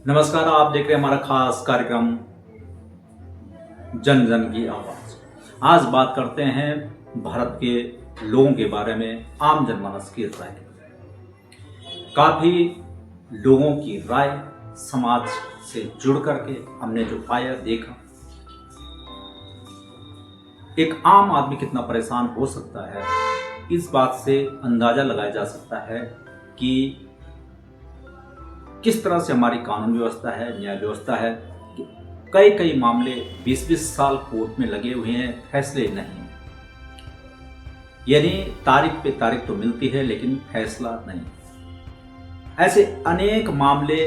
नमस्कार, आप देख रहे हैं हमारा खास कार्यक्रम जन जन की आवाज़। आज बात करते हैं भारत के लोगों के बारे में, आम जनमानस की राय। काफ़ी लोगों की राय समाज से जुड़ करके हमने जो पाया देखा, एक आम आदमी कितना परेशान हो सकता है, इस बात से अंदाज़ा लगाया जा सकता है कि किस तरह से हमारी कानून व्यवस्था है, न्याय व्यवस्था है। कई कई मामले 20-20 साल कोर्ट में लगे हुए हैं, फैसले नहीं, यानी तारीख पे तारीख तो मिलती है लेकिन फैसला नहीं। ऐसे अनेक मामले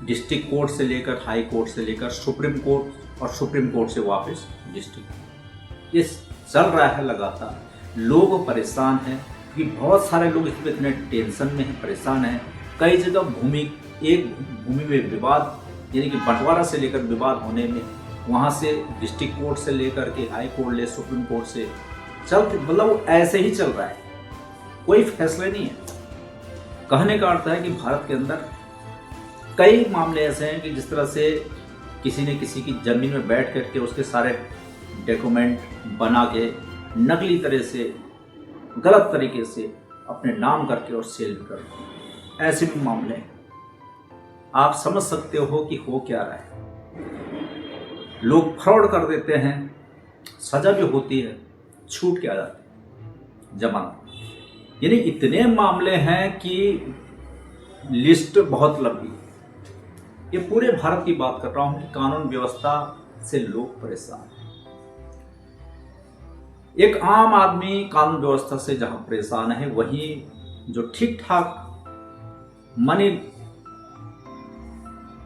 डिस्ट्रिक्ट कोर्ट से लेकर, हाई कोर्ट से लेकर सुप्रीम कोर्ट और सुप्रीम कोर्ट से वापस डिस्ट्रिक्ट, ये चल रहा है लगातार। लोग परेशान हैं कि बहुत सारे लोग इसमें इतने टेंशन में हैं, परेशान हैं। कई जगह एक भूमि में विवाद, यानी कि बंटवारा से लेकर विवाद होने में, वहाँ से डिस्ट्रिक्ट कोर्ट से लेकर के हाई कोर्ट ले सुप्रीम कोर्ट से मतलब ऐसे ही चल रहा है, कोई फैसले नहीं है। कहने का अर्थ है कि भारत के अंदर कई मामले ऐसे हैं कि जिस तरह से किसी ने किसी की ज़मीन में बैठ करके उसके सारे डॉक्यूमेंट बना के नकली तरह से, गलत तरीके से अपने नाम करके और सेल भी कर, ऐसे भी मामले आप समझ सकते हो कि हो क्या रहा है। लोग फ्रॉड कर देते हैं, सजा भी होती है, छूट के आ जाते हैं, जमानत। यानी इतने मामले हैं कि लिस्ट बहुत लंबी है। ये पूरे भारत की बात कर रहा हूं कि कानून व्यवस्था से लोग परेशान हैं। एक आम आदमी कानून व्यवस्था से जहां परेशान है, वहीं जो ठीक ठाक मनी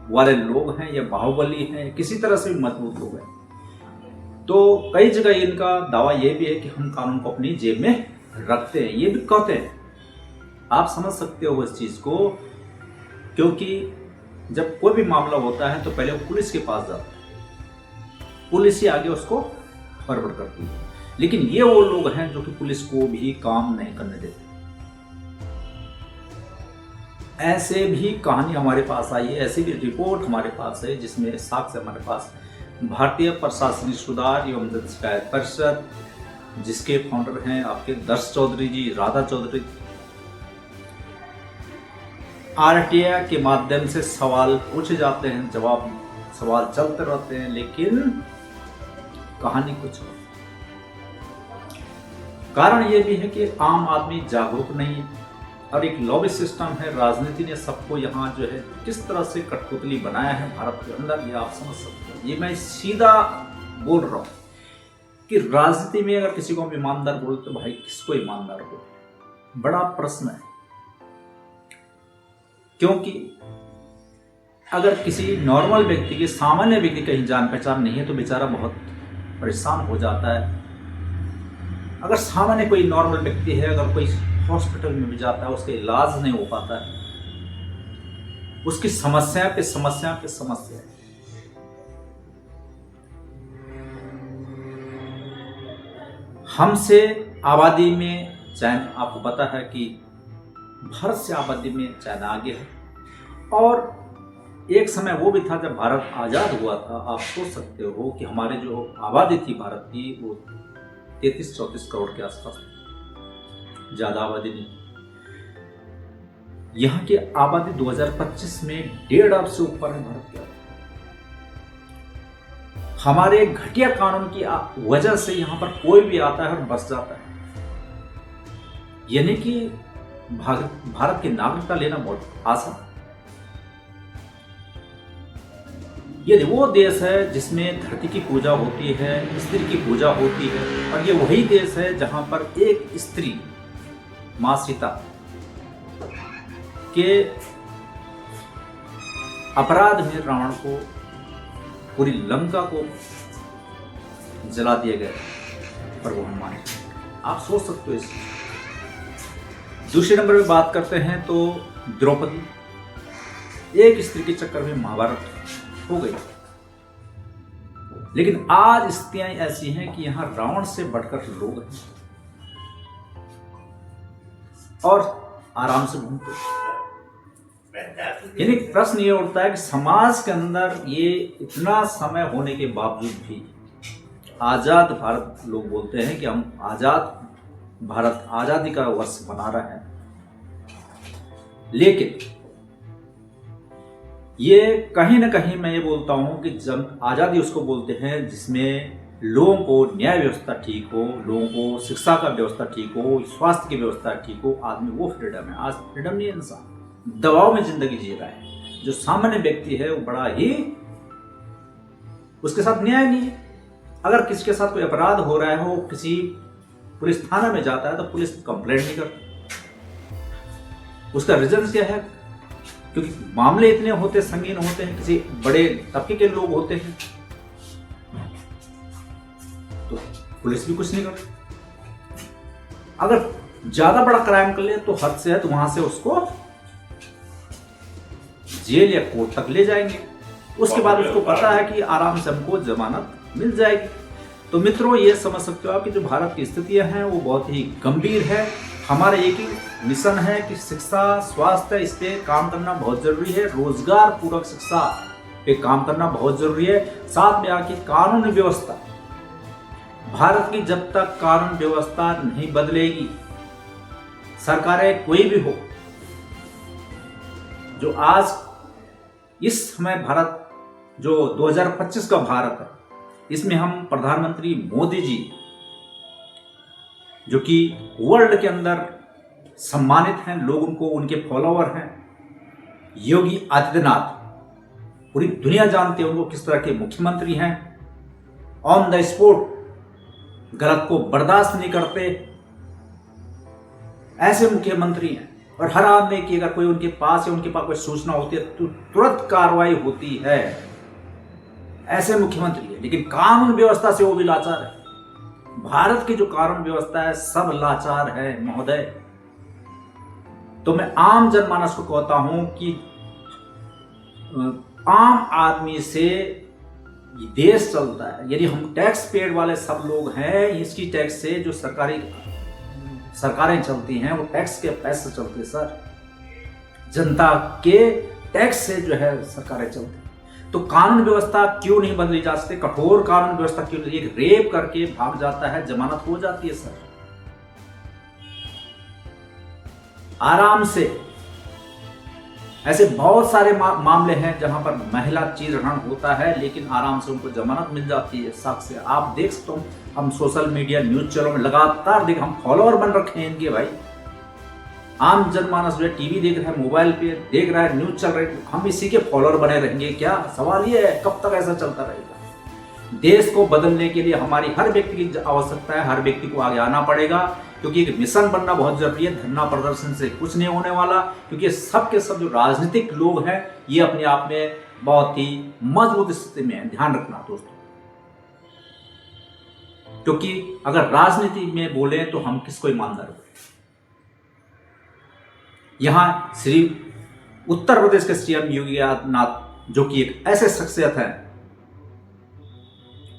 वाले लोग हैं या बाहुबली हैं, किसी तरह से भी मजबूत लोग हैं, तो कई जगह इनका दावा यह भी है कि हम कानून को अपनी जेब में रखते हैं, ये भी कहते हैं। आप समझ सकते हो इस चीज को, क्योंकि जब कोई भी मामला होता है तो पहले वो पुलिस के पास जाता है, पुलिस ही आगे उसको फॉरवर्ड करती है। लेकिन ये वो लोग हैं जो कि पुलिस को भी काम नहीं करने देते। ऐसे भी कहानी हमारे पास आई है, ऐसी भी रिपोर्ट हमारे पास है जिसमें साक्ष्य हमारे पास। भारतीय प्रशासनिक सुधार एवं जन शिकायत परिषद, जिसके फाउंडर हैं आपके दर्श चौधरी जी, राधा चौधरी, आरटीआई के माध्यम से सवाल पूछे जाते हैं, सवाल चलते रहते हैं, लेकिन कहानी कुछ और। कारण यह भी है कि आम आदमी जागरूक नहीं है और एक लॉबी सिस्टम है। राजनीति ने सबको यहाँ जो है किस तरह से कठपुतली बनाया है भारत के अंदर, ये आप समझ सकते हैं। ये मैं सीधा बोल रहा हूँ कि राजनीति में अगर किसी को हम ईमानदार बोलते तो भाई किसको ईमानदार बोलते, बड़ा प्रश्न है। क्योंकि अगर किसी नॉर्मल व्यक्ति के, सामान्य व्यक्ति कहीं जान पहचान नहीं है तो बेचारा बहुत परेशान हो जाता है। अगर सामान्य कोई नॉर्मल व्यक्ति है, अगर कोई हॉस्पिटल में भी जाता है, उसका इलाज नहीं हो पाता है, उसकी समस्या पे समस्या पे समस्या है। हमसे आबादी में चाइना, आपको पता है कि भारत से आबादी में चाइना आगे है। और एक समय वो भी था जब भारत आज़ाद हुआ था। आप सोच सकते हो कि हमारे जो आबादी थी भारत की, वो 33-34 करोड़ के आसपास थी, ज़्यादा आबादी नहीं। यहाँ की आबादी 2025 में 1.5 अरब से ऊपर है भारत की। हमारे घटिया कानून की वजह से यहाँ पर कोई भी आता है और बस जाता है। यानी कि भारत की नागरिकता लेना बहुत आसान। ये वो देश है जिसमें धरती की पूजा होती है, स्त्री की पूजा होती है, और ये वही देश है जहां पर एक स्त्री, मां सीता के अपराध में रावण को, पूरी लंका को जला दिया गया पर वो हनुमान। आप सोच सकते हो इस। दूसरे नंबर पे बात करते हैं तो द्रौपदी, एक स्त्री के चक्कर में महाभारत हो गई। लेकिन आज स्थितियां ऐसी हैं कि यहां रावण से बढ़कर लोग हैं और आराम से घूमते। यानी प्रश्न ये उठता है कि समाज के अंदर ये इतना समय होने के बावजूद भी आजाद भारत, लोग बोलते हैं कि हम आजाद भारत, आजादी का वर्ष मना रहे हैं, लेकिन ये कहीं ना कहीं मैं ये बोलता हूं कि जब आजादी उसको बोलते हैं जिसमें लोगों को न्याय व्यवस्था ठीक हो, लोगों को शिक्षा का व्यवस्था ठीक हो, स्वास्थ्य की व्यवस्था ठीक हो, आदमी वो फ्रीडम है। आज फ्रीडम नहीं है, इंसान दबाव में जिंदगी जी रहा है। जो सामान्य व्यक्ति है वो बड़ा ही, उसके साथ न्याय नहीं है। अगर किसी के साथ कोई अपराध हो रहा है, वो किसी पुलिस थाना में जाता है तो पुलिस कंप्लेंट नहीं करती। उसका रीजन क्या है? क्योंकि मामले इतने होते, संगीन होते हैं, किसी बड़े तबके के लोग होते हैं, तो पुलिस भी कुछ नहीं करती। अगर ज्यादा बड़ा क्राइम कर ले तो हद से हद वहां से उसको जेल या कोर्ट तक ले जाएंगे। उसके बाद उसको पता है कि आराम से हमको जमानत मिल जाएगी। तो मित्रों, ये समझ सकते हो आप कि जो भारत की स्थितियां हैं वो बहुत ही गंभीर है। हमारा एक ही मिशन है कि शिक्षा, स्वास्थ्य, इस पे काम करना बहुत जरूरी है। रोजगार पूरक शिक्षा पे काम करना बहुत जरूरी है। साथ में आके कानून व्यवस्था, भारत की जब तक कानून व्यवस्था नहीं बदलेगी, सरकारें कोई भी हो, जो आज इस समय भारत जो 2025 का भारत है, इसमें हम प्रधानमंत्री मोदी जी, जो कि वर्ल्ड के अंदर सम्मानित हैं, लोग उनको, उनके फॉलोअर हैं, योगी आदित्यनाथ, पूरी दुनिया जानती है उनको किस तरह के मुख्यमंत्री हैं, ऑन द स्पॉट गलत को बर्दाश्त नहीं करते, ऐसे मुख्यमंत्री हैं। और हर आदमी की अगर कोई उनके पास या उनके पास कोई सूचना होती है तो तुरंत कार्रवाई होती है, ऐसे मुख्यमंत्री है। लेकिन कानून व्यवस्था से वो भी लाचार है। भारत की जो कानून व्यवस्था है सब लाचार है महोदय। तो मैं आम जनमानस को कहता हूं कि आम आदमी से देश चलता है। यदि हम टैक्स पेड वाले सब लोग हैं, इसकी टैक्स से जो सरकारें चलती हैं वो टैक्स के पैसे चलते सर, जनता के टैक्स से जो है सरकारें चलती। तो कानून व्यवस्था क्यों नहीं बदली जा सकती? कठोर कानून व्यवस्था क्यों? एक रेप करके भाग जाता है, जमानत हो जाती है सर, आराम से। ऐसे बहुत सारे मामले हैं जहां पर महिला चीरहरण होता है लेकिन आराम से उनको जमानत मिल जाती है। साक्ष्य आप देख सकते हो, हम सोशल मीडिया, न्यूज चैनलों में लगातार देख, हम फॉलोअर बन रखे हैं इनके भाई। आम जनमानस जो है टीवी देख रहा है, मोबाइल पे देख रहा है, न्यूज चल रही है, हम इसी के फॉलोअर बने रहेंगे क्या? सवाल ये है, कब तक ऐसा चलता रहेगा? देश को बदलने के लिए हमारी हर व्यक्ति की आवश्यकता है, हर व्यक्ति को आगे आना पड़ेगा, क्योंकि एक मिशन बनना बहुत जरूरी है। धरना प्रदर्शन से कुछ नहीं होने वाला, क्योंकि सब के सब जो राजनीतिक लोग हैं ये अपने आप में बहुत ही मजबूत स्थिति में है। ध्यान रखना दोस्तों, क्योंकि अगर राजनीति में बोले तो हम किसको ईमानदार बोले। यहां श्री उत्तर प्रदेश के सीएम योगी आदित्यनाथ, जो कि एक ऐसे शख्सियत है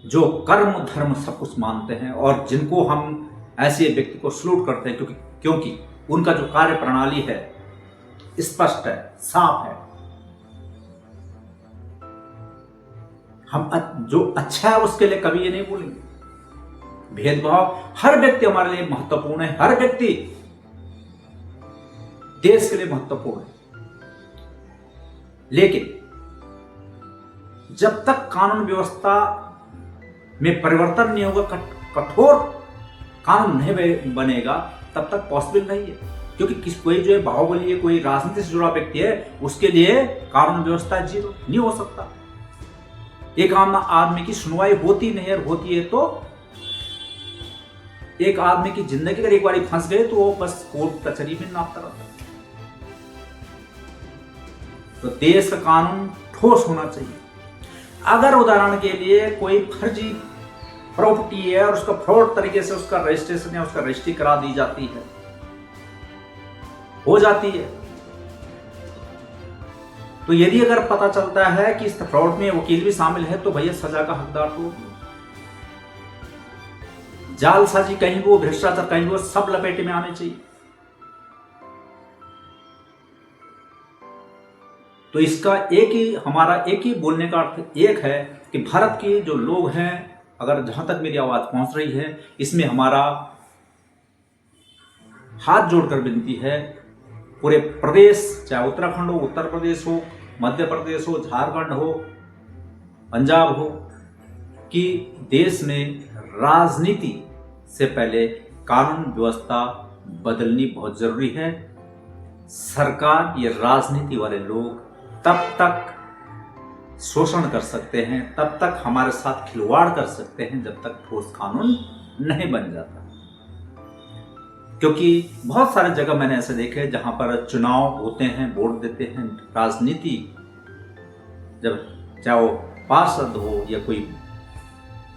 जो कर्म धर्म सब कुछ मानते हैं और जिनको हम ऐसे व्यक्ति को सलूट करते हैं, क्योंकि उनका जो कार्य प्रणाली है स्पष्ट है, साफ है। हम जो अच्छा है उसके लिए कभी ये नहीं बोलेंगे। भेदभाव, हर व्यक्ति हमारे लिए महत्वपूर्ण है, हर व्यक्ति देश के लिए महत्वपूर्ण है। लेकिन जब तक कानून व्यवस्था में परिवर्तन नहीं होगा, कठोर कानून नहीं बनेगा, तब तक पॉसिबल नहीं है। क्योंकि कोई जो है बाहुबली है, कोई राजनीति से जुड़ा व्यक्ति है, उसके लिए कानून व्यवस्था जीरो नहीं हो सकता। एक आम आदमी की सुनवाई होती नहीं है, होती है तो एक आदमी की जिंदगी अगर एक बार फंस गए तो वो बस कोर्ट कचहरी में नापता रहता है। तो देश का कानून ठोस होना चाहिए। अगर उदाहरण के लिए कोई फर्जी प्रॉपर्टी है और उसका फ्रॉड तरीके से उसका रजिस्ट्रेशन या उसका रजिस्ट्री करा दी जाती है, हो जाती है, तो यदि अगर पता चलता है कि इस फ्रॉड में वकील भी शामिल है तो भैया सजा का हकदार तो जालसाजी कहीं वो, भ्रष्टाचार कहीं वो, सब लपेटे में आने चाहिए। तो इसका हमारा एक ही बोलने का अर्थ एक है कि भारत के जो लोग हैं, अगर जहां तक मेरी आवाज पहुंच रही है, इसमें हमारा हाथ जोड़कर विनती है, पूरे प्रदेश, चाहे उत्तराखंड हो, उत्तर प्रदेश हो, मध्य प्रदेश हो, झारखंड हो, पंजाब हो, कि देश में राजनीति से पहले कानून व्यवस्था बदलनी बहुत जरूरी है। सरकार, ये राजनीति वाले लोग तब तक शोषण कर सकते हैं, तब तक हमारे साथ खिलवाड़ कर सकते हैं, जब तक ठोस कानून नहीं बन जाता। क्योंकि बहुत सारे जगह मैंने ऐसे देखे जहां पर चुनाव होते हैं, वोट देते हैं, राजनीति जब चाहे वो पार्षद हो या कोई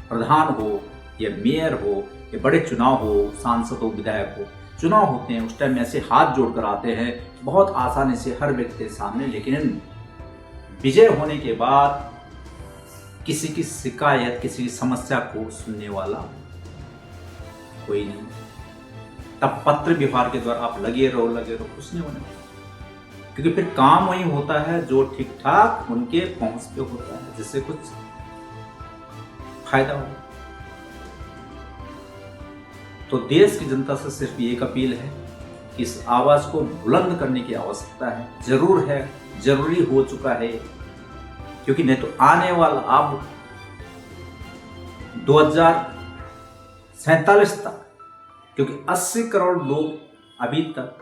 प्रधान हो या मेयर हो या बड़े चुनाव हो, सांसद हो, विधायक हो, चुनाव होते हैं, उस टाइम ऐसे हाथ जोड़कर आते हैं बहुत आसानी से हर व्यक्ति के सामने, लेकिन विजय होने के बाद किसी की शिकायत, किसी की समस्या को सुनने वाला कोई नहीं। तब पत्र व्यवहार के द्वारा आप लगे रहो, कुछ नहीं होने वाला, क्योंकि फिर काम वही होता है जो ठीक ठाक उनके पहुंच पे होता है, जिससे कुछ फायदा हो। तो देश की जनता से सिर्फ एक अपील है कि इस आवाज को बुलंद करने की आवश्यकता है, जरूर है, जरूरी हो चुका है, क्योंकि नहीं तो आने वाला अब 2047 तक, क्योंकि 80 करोड़ लोग अभी तक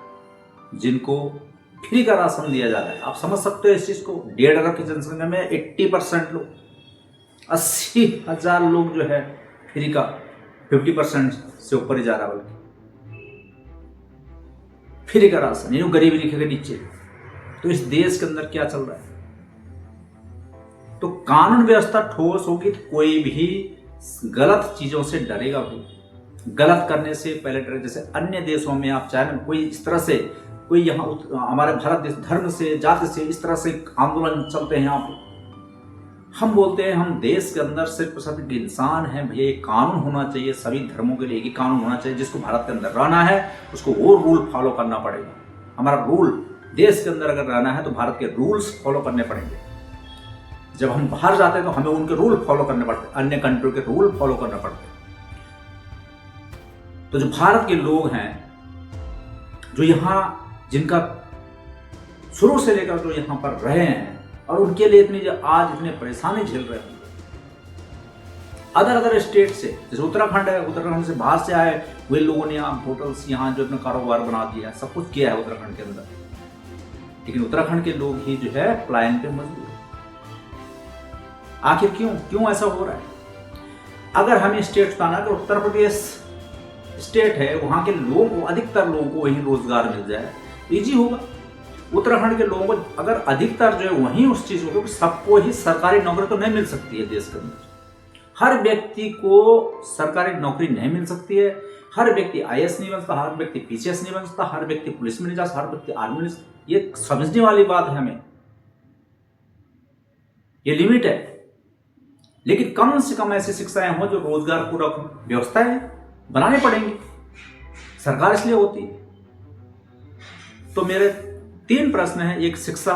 जिनको फ्री का राशन दिया जा रहा है, आप समझ सकते हो इस चीज को। 1.5 अरब की जनसंख्या में 80% लोग, 80,000 लोग जो है फ्री का, 50% से ऊपर ही जा रहा है, बल्कि फ्री का राशन, यानी गरीबी रेखा के नीचे। तो इस देश के अंदर क्या चल रहा है? तो कानून व्यवस्था ठोस होगी तो कोई भी गलत चीजों से डरेगा भाई। गलत करने से पहले डरे। जैसे अन्य देशों में आप चाहे कोई इस तरह से, कोई यहाँ हमारे भारत देश धर्म से, जाति से इस तरह से आंदोलन चलते हैं यहाँ पे, हम बोलते हैं हम देश के अंदर सिर्फ एक इंसान है भैया, एक कानून होना चाहिए, सभी धर्मों के लिए एक ही कानून होना चाहिए। जिसको भारत के अंदर रहना है उसको वो रूल फॉलो करना पड़ेगा। हमारा रूल देश के अंदर अगर रहना है तो भारत के रूल्स फॉलो करने पड़ेंगे। जब हम बाहर जाते हैं तो हमें उनके रूल फॉलो करने पड़ते हैं, अन्य कंट्री के रूल फॉलो करना पड़ते हैं। तो जो भारत के लोग हैं, जो यहाँ जिनका शुरू से लेकर जो यहाँ पर रहे हैं और उनके लिए आज इतने परेशानी झेल रहे हैं, अदर स्टेट से, जैसे उत्तराखंड है, उत्तराखंड से बाहर से आए हुए लोगों ने यहाँ होटल्स, यहाँ जो अपना कारोबार बना दिया है, सब कुछ किया है उत्तराखंड के अंदर, लेकिन उत्तराखंड के लोग ही जो है पलायन पे मजबूर। आखिर क्यों ऐसा हो रहा है? अगर हमें स्टेट बताना, अगर उत्तर प्रदेश स्टेट है, वहां के लोगों को, अधिकतर लोगों को वहीं रोजगार मिल जाए, इजी होगा। उत्तराखंड के लोगों को अगर अधिकतर जो है वहीं उस चीज को, सबको ही सरकारी नौकरी तो नहीं मिल सकती है देश के अंदर। हर व्यक्ति को सरकारी नौकरी नहीं मिल सकती है। हर व्यक्ति IAS नहीं बन सकता, हर व्यक्ति PCS नहीं बन सकता, हर व्यक्ति पुलिस में नहीं जा सकता, हर व्यक्ति आर्मी में। ये समझने वाली बात है हमें, ये लिमिट है। लेकिन कम से कम ऐसी शिक्षाएं हो जो रोजगार पूरक व्यवस्थाएं बनानी पड़ेंगी, सरकार इसलिए होती है। तो मेरे 3 प्रश्न हैं। एक, शिक्षा,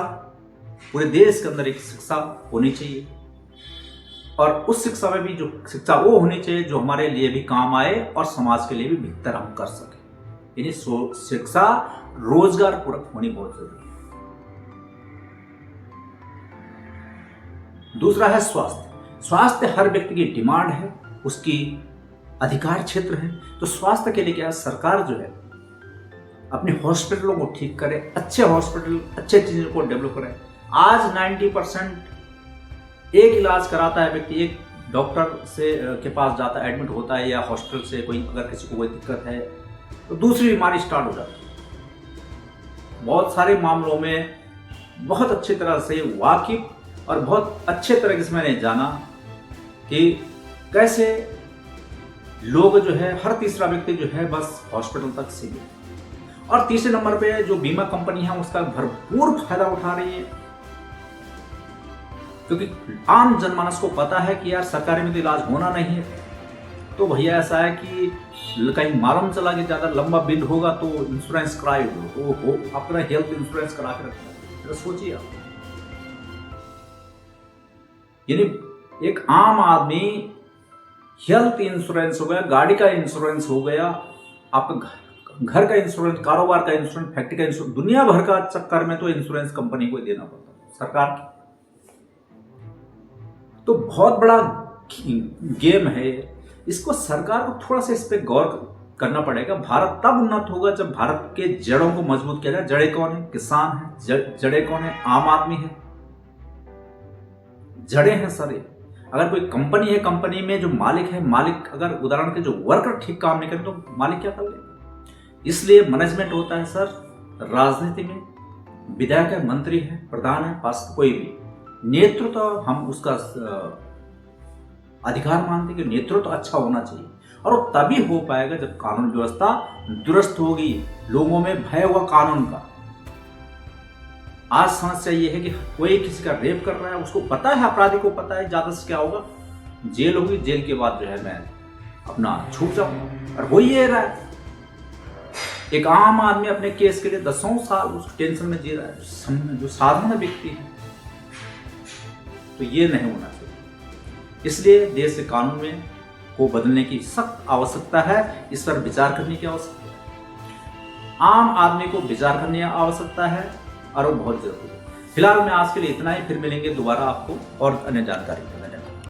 पूरे देश के अंदर एक शिक्षा होनी चाहिए, और उस शिक्षा में भी जो शिक्षा वो होनी चाहिए जो हमारे लिए भी काम आए और समाज के लिए भी बेहतर हम कर सके। यानी शिक्षा रोजगार पूरक होनी बहुत जरूरी है। दूसरा है स्वास्थ्य। स्वास्थ्य हर व्यक्ति की डिमांड है, उसकी अधिकार क्षेत्र है। तो स्वास्थ्य के लिए क्या है, सरकार जो है अपने हॉस्पिटलों को ठीक करे, अच्छे हॉस्पिटल, अच्छे चीजों को डेवलप करे। आज 90% एक इलाज कराता है व्यक्ति, एक डॉक्टर से के पास जाता है, एडमिट होता है, या हॉस्पिटल से कोई अगर किसी को कोई दिक्कत है तो दूसरी बीमारी स्टार्ट हो जाती है। बहुत सारे मामलों में बहुत अच्छी तरह से वाकिफ और बहुत अच्छे तरीके से मैंने जाना कि कैसे लोग जो है, हर तीसरा व्यक्ति जो है बस हॉस्पिटल तक सीमित। और तीसरे नंबर पे जो बीमा कंपनी है उसका भरपूर फायदा उठा रही है, क्योंकि आम जनमानस को पता है कि यार सरकारी में तो इलाज होना नहीं है। तो भैया ऐसा है कि कहीं मालूम चला कि ज़्यादा लंबा बिल होगा तो इंश्योरेंस कराए हो, तो अपना हेल्थ इंश्योरेंस करा के रखना है। सोचिए आप, यानी एक आम आदमी हेल्थ इंश्योरेंस हो गया, गाड़ी का इंश्योरेंस हो गया, आपका घर का इंश्योरेंस, कारोबार का इंश्योरेंस, फैक्ट्री का इंश्योरेंस, दुनिया भर का चक्कर में तो इंश्योरेंस कंपनी को देना पड़ता है, सरकार की। तो बहुत बड़ा गेम है, इसको सरकार को थोड़ा सा इस पर गौर करना पड़ेगा। भारत तब उन्नत होगा जब भारत के जड़ों को मजबूत किया जाए। जड़ें कौन है? किसान है। जड़ें कौन है? आम आदमी है। जड़ें हैं सारे। अगर कोई कंपनी है, कंपनी में जो मालिक है, मालिक अगर उदाहरण के जो वर्कर ठीक काम नहीं करे तो मालिक क्या कर लेगा? इसलिए मैनेजमेंट होता है सर राजनीति में, विधायक है, मंत्री है, प्रधान है, पार्षद, कोई भी नेतृत्व हम उसका अधिकार मानते हैं कि नेतृत्व अच्छा होना चाहिए, और वो तभी हो पाएगा जब कानून व्यवस्था दुरुस्त होगी, लोगों में भय होगा कानून का। आज समस्या ये है कि कोई किसी का रेप कर रहा है, उसको पता है, अपराधी को पता है ज्यादा से क्या होगा, जेल होगी, जेल के बाद जो है मैं अपना छूट जाऊंगा, और वही ये रहा है। एक आम आदमी अपने केस के लिए 10 साल उस टेंशन में जी रहा है, जो साधारण व्यक्ति है। तो ये नहीं होना चाहिए। इसलिए देश के कानून में को बदलने की सख्त आवश्यकता है, इस पर विचार करने की आवश्यकता है, आम आदमी को विचार करने की आवश्यकता है, और वो बहुत जरूरी है। फिलहाल मैं आज के लिए इतना ही, फिर मिलेंगे दोबारा आपको और अन्य जानकारी।